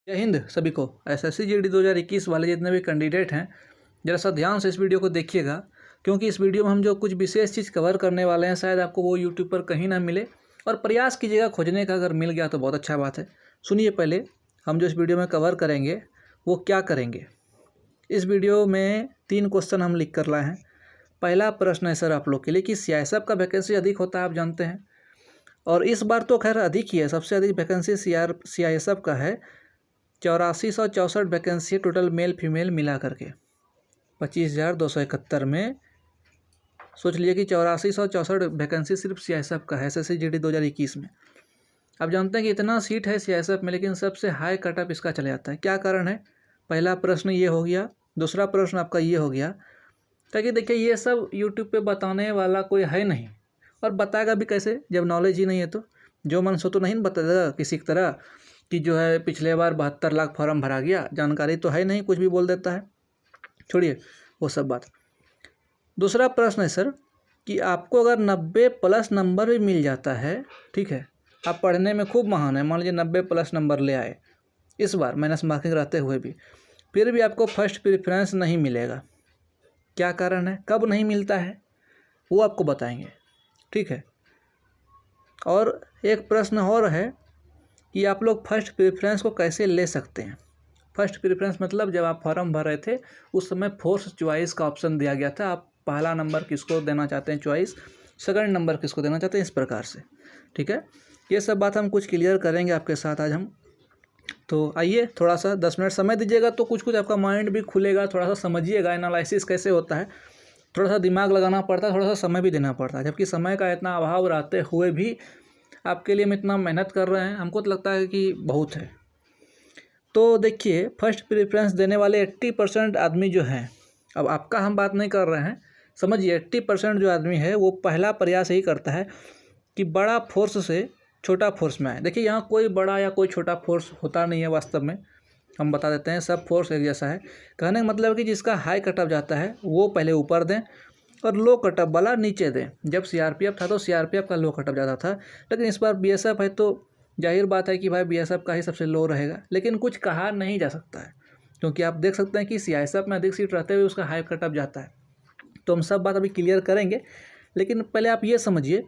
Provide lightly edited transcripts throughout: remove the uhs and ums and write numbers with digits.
जय हिंद सभी को। एसएससी जीडी 2021 वाले जितने भी कैंडिडेट हैं, जरा सा ध्यान से इस वीडियो को देखिएगा, क्योंकि इस वीडियो में हम जो कुछ विशेष चीज़ कवर करने वाले हैं शायद आपको वो यूट्यूब पर कहीं ना मिले, और प्रयास कीजिएगा खोजने का। अगर मिल गया तो बहुत अच्छा बात है। सुनिए, पहले हम जो इस वीडियो में कवर करेंगे वो क्या करेंगे। इस वीडियो में 3 क्वेश्चन हम लिख कर लाए हैं। पहला प्रश्न है सर आप लोग के लिए कि सीआईएसएफ का वैकेंसी अधिक होता है, आप जानते हैं, और इस बार तो खैर अधिक ही है। सबसे अधिक वैकेंसी सीआईएसएफ का है। 8464 वैकेंसी टोटल मेल फीमेल मिला करके 25,271 में। सोच लीजिए कि 8464 वैकेंसी सिर्फ सीआईएसएफ का है एसएससी जीडी 2021 में। आप जानते हैं कि इतना सीट है सीआईएसएफ में, लेकिन सबसे हाई कटअप इसका चला जाता है। क्या कारण है? पहला प्रश्न ये हो गया। दूसरा प्रश्न आपका ये हो गया ताकि देखिए ये सब यूट्यूब पे बताने वाला कोई है नहीं, और बताएगा भी कैसे जब नॉलेज ही नहीं है। तो जो मन सो तो नहीं बताएगा किसी तरह कि जो है पिछले बार 72 लाख फॉर्म भरा गया, जानकारी तो है नहीं, कुछ भी बोल देता है। छोड़िए वो सब बात। दूसरा प्रश्न है सर कि आपको अगर 90+ नंबर भी मिल जाता है, ठीक है, आप पढ़ने में खूब महान है, मान लीजिए 90+ नंबर ले आए इस बार माइनस मार्किंग रहते हुए भी, फिर भी आपको फर्स्ट प्रेफरेंस नहीं मिलेगा। क्या कारण है, कब नहीं मिलता है, वो आपको बताएंगे, ठीक है। और एक प्रश्न और है कि आप लोग फर्स्ट प्रेफरेंस को कैसे ले सकते हैं। फर्स्ट प्रेफरेंस मतलब जब आप फॉर्म भर रहे थे उस समय फोर्स चॉइस का ऑप्शन दिया गया था। आप पहला नंबर किसको देना चाहते हैं चॉइस, सेकंड नंबर किसको देना चाहते हैं, इस प्रकार से, ठीक है। ये सब बात हम कुछ क्लियर करेंगे आपके साथ आज हम। तो आइए, थोड़ा सा 10 मिनट समय दीजिएगा तो कुछ आपका माइंड भी खुलेगा, थोड़ा सा समझिएगा एनालिसिस कैसे होता है। थोड़ा सा दिमाग लगाना पड़ता है, थोड़ा सा समय भी देना पड़ता है, जबकि समय का इतना अभाव रहते हुए भी आपके लिए हम इतना मेहनत कर रहे हैं, हमको तो लगता है कि बहुत है। तो देखिए, फर्स्ट प्रेफरेंस देने वाले 80% आदमी जो हैं, अब आपका हम बात नहीं कर रहे हैं, समझिए 80% जो आदमी है वो पहला प्रयास यही करता है कि बड़ा फोर्स से छोटा फोर्स में आए। देखिए यहाँ कोई बड़ा या कोई छोटा फोर्स होता नहीं है, वास्तव में हम बता देते हैं, सब फोर्स एक जैसा है। कहने का मतलब है कि जिसका हाई कटअप जाता है वो पहले ऊपर दें और लो कटअप वाला नीचे दें। जब सीआरपीएफ था तो सीआरपीएफ का लो कटअप ज़्यादा था, लेकिन इस बार बीएसएफ है तो जाहिर बात है कि भाई बीएसएफ का ही सबसे लो रहेगा। लेकिन कुछ कहा नहीं जा सकता है, क्योंकि आप देख सकते हैं कि सीआईएसएफ में अधिक सीट रहते हुए उसका हाई कटअप जाता है। तो हम सब बात अभी क्लियर करेंगे, लेकिन पहले आप ये समझिए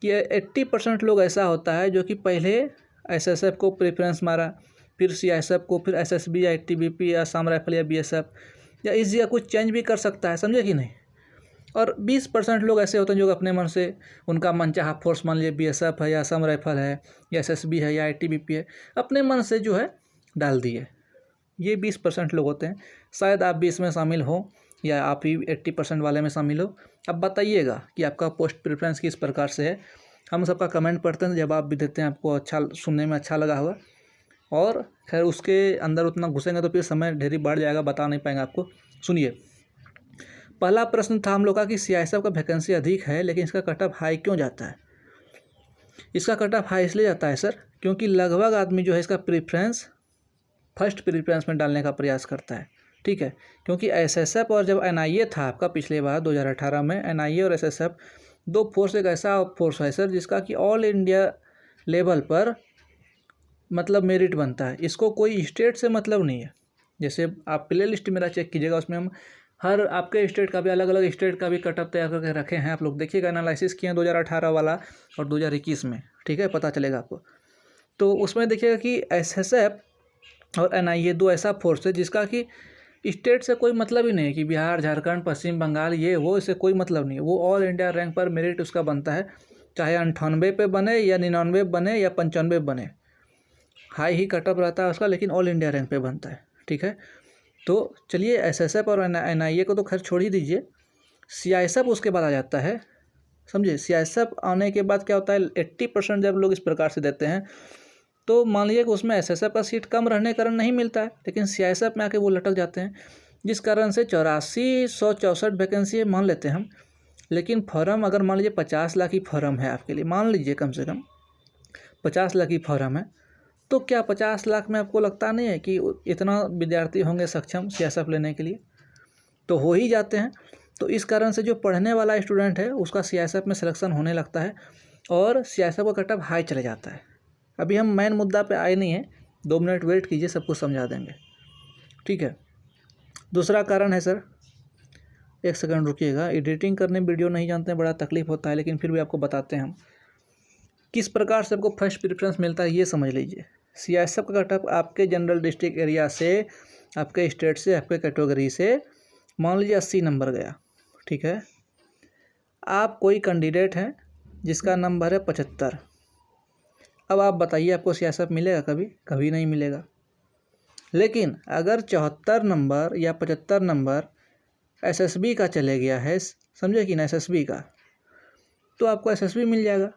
कि 80% लोग ऐसा होता है जो कि पहले एसएसएफ को प्रेफरेंस मारा, फिर सीआईएसएफ को, फिर एसएसबी या आईटीबीपी या असम राइफल या बीएसएफ या इस जगह कुछ चेंज भी कर सकता है, समझे कि नहीं। और 20% लोग ऐसे होते हैं जो अपने मन से उनका मनचाहा फोर्स, मान लीजिए बीएसएफ है या असम राइफल है या एसएसबी है या आईटीबीपी है, अपने मन से जो है डाल दिए। ये 20% लोग होते हैं। शायद आप भी इसमें शामिल हो या आप ही 80% वाले में शामिल हो। अब बताइएगा कि आपका पोस्ट प्रेफरेंस किस प्रकार से है। हम सबका कमेंट पढ़ते हैं, जवाब भी देते हैं, आपको अच्छा सुनने में अच्छा लगा होगा। और खैर उसके अंदर उतना घुसेंगे तो फिर समय ढेरी बढ़ जाएगा, बता नहीं पाएंगे आपको। सुनिए, पहला प्रश्न था हम लोग का कि सीआईएसएफ का वैकेंसी अधिक है, लेकिन इसका कटअप हाई क्यों जाता है। इसका कटअप हाई इसलिए जाता है सर क्योंकि लगभग आदमी जो है इसका प्रेफरेंस फर्स्ट प्रेफरेंस में डालने का प्रयास करता है, ठीक है। क्योंकि एसएसएफ और जब एनआईए था आपका पिछले बार 2018 में, एनआईए और एसएसएफ दो फोर्स एक ऐसा फोर्स है सर जिसका कि ऑल इंडिया लेवल पर मतलब मेरिट बनता है। इसको कोई स्टेट से मतलब नहीं है। जैसे आप प्ले लिस्ट मेरा चेक कीजिएगा, उसमें हम हर आपके स्टेट का भी अलग अलग स्टेट का भी कटअप तैयार करके रखे हैं। आप लोग देखिएगा, एनालिसिस किए हैं 2018 वाला और 2021 में, ठीक है, पता चलेगा आपको। तो उसमें देखिएगा कि एसएसएफ और एनआईए दो ऐसा फोर्स है जिसका कि स्टेट से कोई मतलब ही नहीं है कि बिहार, झारखंड, पश्चिम बंगाल ये वो, इससे कोई मतलब नहीं है। वो ऑल इंडिया रैंक पर मेरिट उसका बनता है, चाहे 98 पे बने या 99 बने या 95 बने, हाई ही कटअप रहता है उसका, लेकिन ऑल इंडिया रैंक पे बनता है, ठीक है। तो चलिए, एसएसएफ और एनआईए को तो खैर छोड़ ही दीजिए, सीआईएसएफ उसके बाद आ जाता है, समझे। सीआईएसएफ आने के बाद क्या होता है, 80% जब लोग इस प्रकार से देते हैं तो मान लीजिए कि उसमें एसएसएफ का सीट कम रहने के कारण नहीं मिलता है, लेकिन सीआईएसएफ में आके वो लटक जाते हैं, जिस कारण से 8464 वैकेंसी मान लेते हैं हम। लेकिन फॉर्म अगर मान लीजिए 50 लाख की फॉर्म है आपके लिए, मान लीजिए कम से कम 50 लाख की फॉर्म है, तो क्या 50 लाख में आपको लगता नहीं है कि इतना विद्यार्थी होंगे सक्षम सीआईएसएफ लेने के लिए? तो हो ही जाते हैं। तो इस कारण से जो पढ़ने वाला स्टूडेंट है उसका सीआईएसएफ में सिलेक्शन होने लगता है और सीआईएसएफ का कटअप हाई चले जाता है। अभी हम मेन मुद्दा पे आए नहीं हैं, 2 मिनट वेट कीजिए, सब कुछ समझा देंगे, ठीक है। दूसरा कारण है सर, 1 सेकंड रुकिएगा, एडिटिंग करने वीडियो नहीं जानते हैं, बड़ा तकलीफ होता है, लेकिन फिर भी आपको बताते हैं हम किस प्रकार से आपको फर्स्ट प्रेफरेंस मिलता है, ये समझ लीजिए। सीआईएसएफ का कटअप आपके जनरल डिस्ट्रिक्ट एरिया से, आपके स्टेट से, आपके कैटेगरी से मान लीजिए 80 नंबर गया, ठीक है। आप कोई कैंडिडेट हैं जिसका नंबर है 75। अब आप बताइए आपको सीआईएसएफ मिलेगा? कभी कभी नहीं मिलेगा। लेकिन अगर 74 नंबर या 75 नंबर एसएसबी का चले गया है, समझे कि ना, एसएसबी का, तो आपको एसएसबी मिल जाएगा।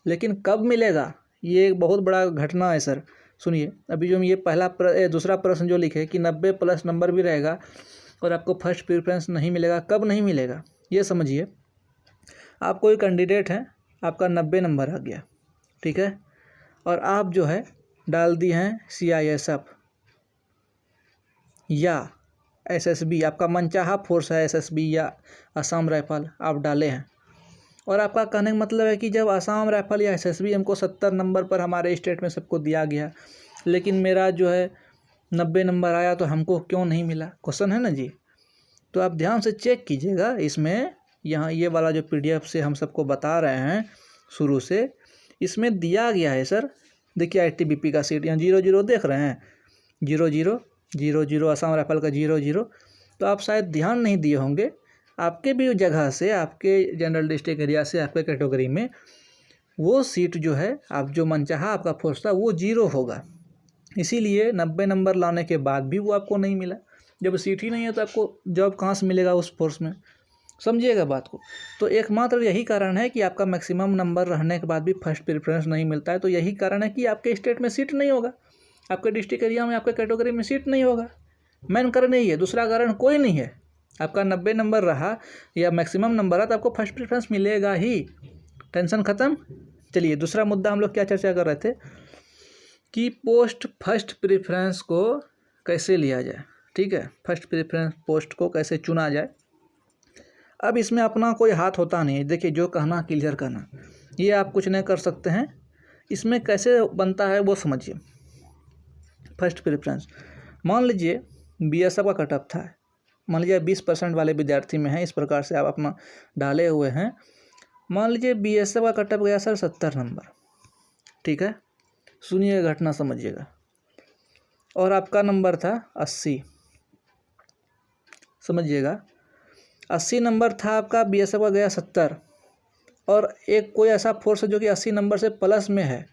लेकिन कब मिलेगा, ये एक बहुत बड़ा घटना है सर। सुनिए, अभी जो हम ये दूसरा प्रश्न जो लिखे कि 90 प्लस नंबर भी रहेगा और आपको फर्स्ट प्रेफरेंस नहीं मिलेगा, कब नहीं मिलेगा ये समझिए। आप कोई कैंडिडेट हैं, आपका 90 नंबर आ गया, ठीक है, और आप जो है डाल दिए हैं सीआईएसएफ या एसएसबी, आपका मनचाहा फोर्स है एसएसबी या असम राइफल, आप डाले हैं। और आपका कहने का मतलब है कि जब असम राइफल या एसएसबी हमको 70 नंबर पर हमारे स्टेट में सबको दिया गया, लेकिन मेरा जो है 90 नंबर आया, तो हमको क्यों नहीं मिला, क्वेश्चन है ना जी। तो आप ध्यान से चेक कीजिएगा, इसमें यहाँ ये वाला जो पीडीएफ से हम सबको बता रहे हैं शुरू से, इसमें दिया गया है सर। देखिए आईटीबीपी का सीट यहाँ 00 देख रहे हैं, 0000 असम राइफल का 00। तो आप शायद ध्यान नहीं दिए होंगे, आपके भी जगह से, आपके जनरल डिस्ट्रिक्ट एरिया से, आपके कैटेगरी में वो सीट जो है, आप जो मनचाहा आपका फोर्स था वो 0 होगा। इसीलिए 90 नंबर लाने के बाद भी वो आपको नहीं मिला। जब सीट ही नहीं है तो आपको जॉब कहाँ से मिलेगा उस फोर्स में, समझिएगा बात को। तो एकमात्र यही कारण है कि आपका मैक्सिमम नंबर रहने के बाद भी फर्स्ट प्रेफरेंस नहीं मिलता है। तो यही कारण है कि आपके स्टेट में सीट नहीं होगा, आपके डिस्ट्रिक्ट एरिया में, आपके कैटेगरी में सीट नहीं होगा। मेन कारण यही है, दूसरा कारण कोई नहीं है। आपका 90 नंबर रहा या मैक्सिमम नंबर रहा तो आपको फर्स्ट प्रेफरेंस मिलेगा ही, टेंशन ख़त्म। चलिए दूसरा मुद्दा हम लोग क्या चर्चा कर रहे थे कि पोस्ट फर्स्ट प्रेफरेंस को कैसे लिया जाए, ठीक है, फर्स्ट प्रेफरेंस पोस्ट को कैसे चुना जाए। अब इसमें अपना कोई हाथ होता नहीं है, देखिए जो कहना क्लियर करना, ये आप कुछ नहीं कर सकते हैं। इसमें कैसे बनता है वो समझिए। फर्स्ट प्रेफरेंस, मान लीजिए बीएसएफ का कटअप था, मान लीजिए 20% वाले विद्यार्थी में हैं, इस प्रकार से आप अपना डाले हुए हैं। मान लीजिए बीएसएफ का कटअप गया सर 70 नंबर, ठीक है, सुनिए घटना समझिएगा, और आपका नंबर था 80, समझिएगा 80 नंबर था आपका, बीएसएफ का गया 70, और एक कोई ऐसा फोर्स है जो कि 80 नंबर से प्लस में है,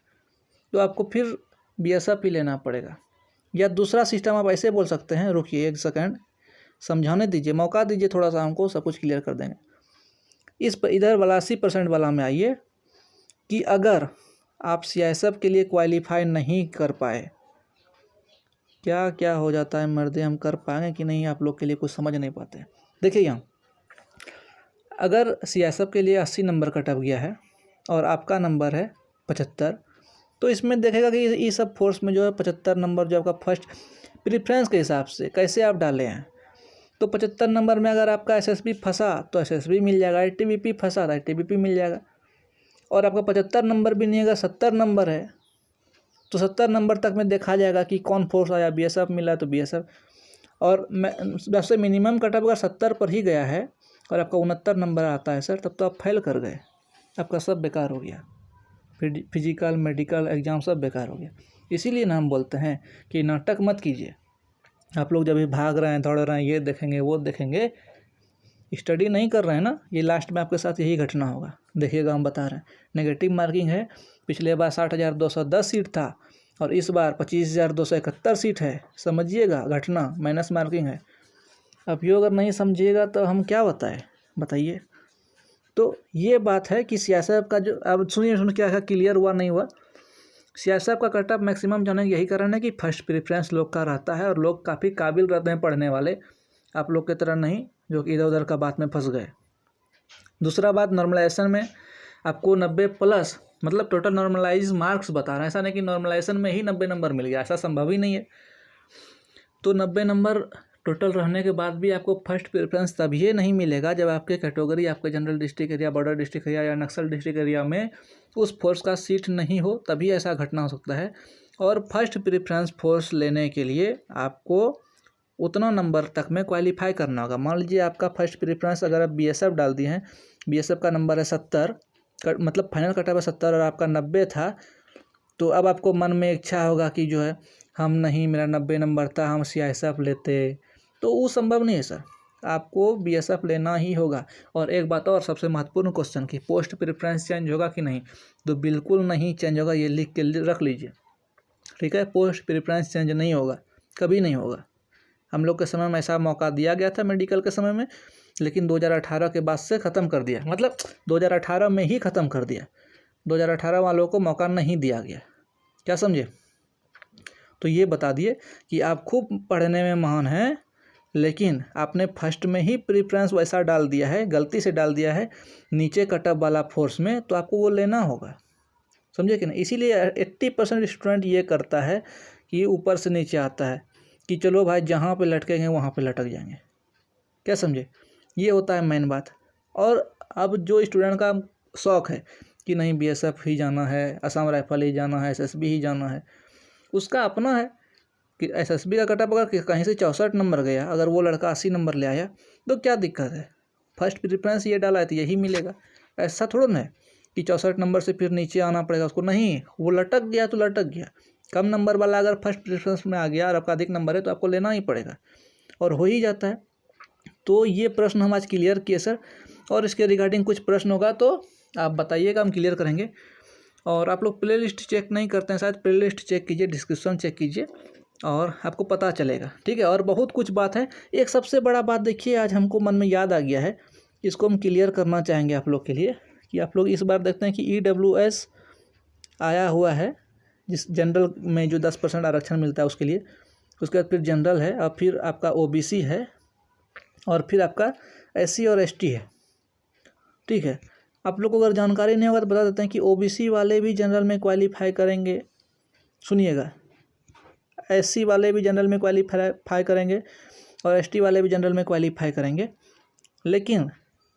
तो आपको फिर बीएसएफ ही लेना पड़ेगा। या दूसरा सिस्टम आप ऐसे बोल सकते हैं, रुकिए 1 सेकंड समझाने दीजिए, मौका दीजिए थोड़ा सा, हमको सब कुछ क्लियर कर देंगे। इस पर इधर वाला 80% वाला में आइए कि अगर आप सीआईएसएफ के लिए क्वालिफाई नहीं कर पाए, क्या क्या हो जाता है मर्दे, हम कर पाएंगे कि नहीं, आप लोग के लिए कुछ समझ नहीं पाते। देखिए यहाँ अगर सीआईएसएफ के लिए 80 नंबर कटअप गया है और आपका नंबर है 75, तो इसमें देखेगा कि ये सब फोर्स में जो है 75 नंबर जो आपका फर्स्ट प्रेफरेंस के हिसाब से कैसे आप डाले हैं। तो 75 नंबर में अगर आपका एसएसबी फंसा तो एसएसबी मिल जाएगा, आईटीबीपी फंसा तो आईटीबीपी मिल जाएगा। और आपका 75 नंबर भी नहीं है, 70 नंबर है तो 70 नंबर तक में देखा जाएगा कि कौन फोर्स आया, बीएसएफ मिला तो बीएसएफ। और वैसे मिनिमम कटअप अगर 70 पर ही गया है और आपका 69 नंबर आता है सर, तब तो आप फेल कर गए, आपका सब बेकार हो गया, फिजिकल मेडिकल एग्ज़ाम सब बेकार हो गया। इसीलिए ना हम बोलते हैं कि नाटक मत कीजिए। आप लोग जब भी भाग रहे हैं, दौड़ रहे हैं, ये देखेंगे वो देखेंगे, स्टडी नहीं कर रहे हैं ना, ये लास्ट में आपके साथ यही घटना होगा। देखिएगा हम बता रहे हैं, नेगेटिव मार्किंग है, पिछले बार 60,210 सीट था और इस बार 25,271 सीट है, समझिएगा घटना, माइनस मार्किंग है। अब ये अगर नहीं समझिएगा तो हम क्या बताएं, बताइए। तो ये बात है कि सीआईएसएफ का जो, अब सुनिए क्या क्लियर हुआ नहीं हुआ। सीआईएसएफ का कटअप मैक्सिमम जाने का यही कारण है कि फर्स्ट प्रेफरेंस लोग का रहता है और लोग काफ़ी काबिल रहते हैं पढ़ने वाले, आप लोग की तरह नहीं जो कि इधर उधर का बात में फंस गए। दूसरा बात, नॉर्मलाइजेशन में आपको 90 प्लस मतलब टोटल नॉर्मलाइज मार्क्स बता रहे हैं, ऐसा नहीं कि नॉर्मलाइजेशन में ही 90 नंबर मिल गया, ऐसा संभव ही नहीं है। तो 90 नंबर टोटल रहने के बाद भी आपको फर्स्ट प्रेफरेंस तभी नहीं मिलेगा जब आपके कैटेगरी, आपके general district area, border district area या नक्सल डिस्ट्रिक्ट एरिया में उस फोर्स का सीट नहीं हो, तभी ऐसा घटना हो सकता है। और फर्स्ट प्रेफरेंस फोर्स लेने के लिए आपको उतना नंबर तक में क्वालिफाई करना होगा। मान लीजिए आपका फर्स्ट प्रेफरेंस अगर आप बीएसएफ डाल दिए हैं, बीएसएफ का नंबर है 70, मतलब फाइनल कट ऑफ है 70 और आपका 90 था, तो अब आपको मन में इच्छा होगा कि जो है हम नहीं, मेरा 90 नंबर था, हम सीआईएसएफ लेते, तो वो संभव नहीं है सर, आपको बीएसएफ लेना ही होगा। और एक बात और सबसे महत्वपूर्ण क्वेश्चन की पोस्ट प्रेफरेंस चेंज होगा कि नहीं, तो बिल्कुल नहीं चेंज होगा, ये लिख के रख लीजिए, ठीक है। पोस्ट प्रेफरेंस चेंज नहीं होगा, कभी नहीं होगा। हम लोग के समय में ऐसा मौका दिया गया था मेडिकल के समय में, लेकिन 2018 के बाद से ख़त्म कर दिया, मतलब 2018 में ही ख़त्म कर दिया, 2018 वालों को मौका नहीं दिया गया, क्या समझे। तो ये बता दिए कि आप खूब पढ़ने में महान हैं, लेकिन आपने फर्स्ट में ही प्रेफरेंस वैसा डाल दिया है, गलती से डाल दिया है नीचे कटअप वाला फोर्स में, तो आपको वो लेना होगा, समझे कि नहीं। इसीलिए 80% स्टूडेंट ये करता है कि ऊपर से नीचे आता है कि चलो भाई जहाँ पे लटकेंगे वहाँ पे लटक जाएंगे, क्या समझे, ये होता है मेन बात। और अब जो स्टूडेंट का शौक़ है कि नहीं बीएसएफ ही जाना है, असम राइफल ही जाना है, एसएसबी ही जाना है, उसका अपना है कि एसएसबी का कटअप अगर कहीं से 64 नंबर गया, अगर वो लड़का 80 नंबर ले आया तो क्या दिक्कत है, फर्स्ट प्रेफरेंस ये डाला है तो यही मिलेगा। ऐसा थोड़ा ना है कि 64 नंबर से फिर नीचे आना पड़ेगा उसको, नहीं, वो लटक गया तो लटक गया। कम नंबर वाला अगर फर्स्ट प्रेफरेंस में आ गया और आपका अधिक नंबर है तो आपको लेना ही पड़ेगा, और हो ही जाता है। तो ये प्रश्न हम आज क्लियर किए सर, और इसके रिगार्डिंग कुछ प्रश्न होगा तो आप बताइएगा, हम क्लियर करेंगे। और आप लोग प्ले लिस्ट चेक नहीं करते हैं शायद, प्ले लिस्ट चेक कीजिए, डिस्क्रिप्शन चेक कीजिए और आपको पता चलेगा, ठीक है। और बहुत कुछ बात है, एक सबसे बड़ा बात देखिए आज हमको मन में याद आ गया है, इसको हम क्लियर करना चाहेंगे आप लोग के लिए, कि आप लोग इस बार देखते हैं कि EWS आया हुआ है, जिस जनरल में जो 10% आरक्षण मिलता है उसके लिए, उसके बाद फिर जनरल है, और फिर आपका OBC है, और फिर आपका SC और ST है, ठीक है। आप लोग को अगर जानकारी नहीं होगा तो बता देते हैं कि OBC वाले भी जनरल में क्वालिफाई करेंगे, सुनिएगा, SC वाले भी जनरल में क्वालिफाई करेंगे और ST वाले भी जनरल में क्वालिफाई करेंगे। लेकिन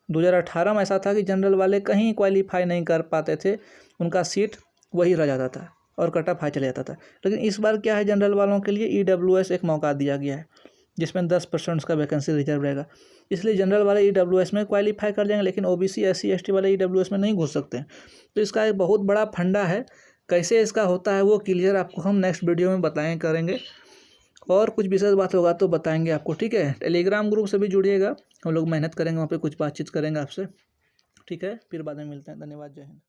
2018 में ऐसा था कि जनरल वाले कहीं क्वालिफाई नहीं कर पाते थे, उनका सीट वही रह जाता था और कटअप हाई चले जाता था। लेकिन इस बार क्या है, जनरल वालों के लिए EWS एक मौका दिया गया है, जिसमें 10% का वैकेंसी रिजर्व रहेगा, इसलिए जनरल वाले EWS में क्वालिफाई कर जाएंगे, लेकिन OBC SC ST वाले EWS में नहीं घुस सकते। तो इसका एक बहुत बड़ा फंडा है, कैसे इसका होता है वो क्लियर आपको हम नेक्स्ट वीडियो में करेंगे, और कुछ विशेष बात होगा तो बताएंगे आपको, ठीक है। टेलीग्राम ग्रुप से भी जुड़िएगा, हम लोग मेहनत करेंगे, वहाँ पे कुछ बातचीत करेंगे आपसे, ठीक है। फिर बाद में मिलते हैं, धन्यवाद, जय हिंद।